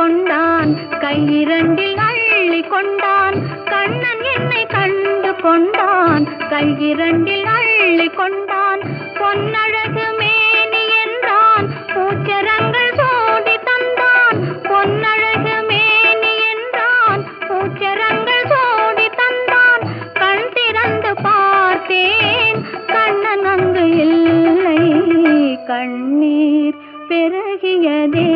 கொண்டான், கையிரண்டில் அள்ளி கொண்டான். கண்ணன் என்னை கண்டு கொண்டான், கையிரண்டில் அள்ளி கொண்டான். பொன்னழகு மேனி என்றான், பூச்சரங்கள் சூடி தந்தான். பொன்னழகு மேனி என்றான், பூச்சரங்கள் சூடி தந்தான். கண் திறந்து பார்த்தேன், கண்ணன் அங்கு இல்லை. கண்ணீர் பெருகியதே.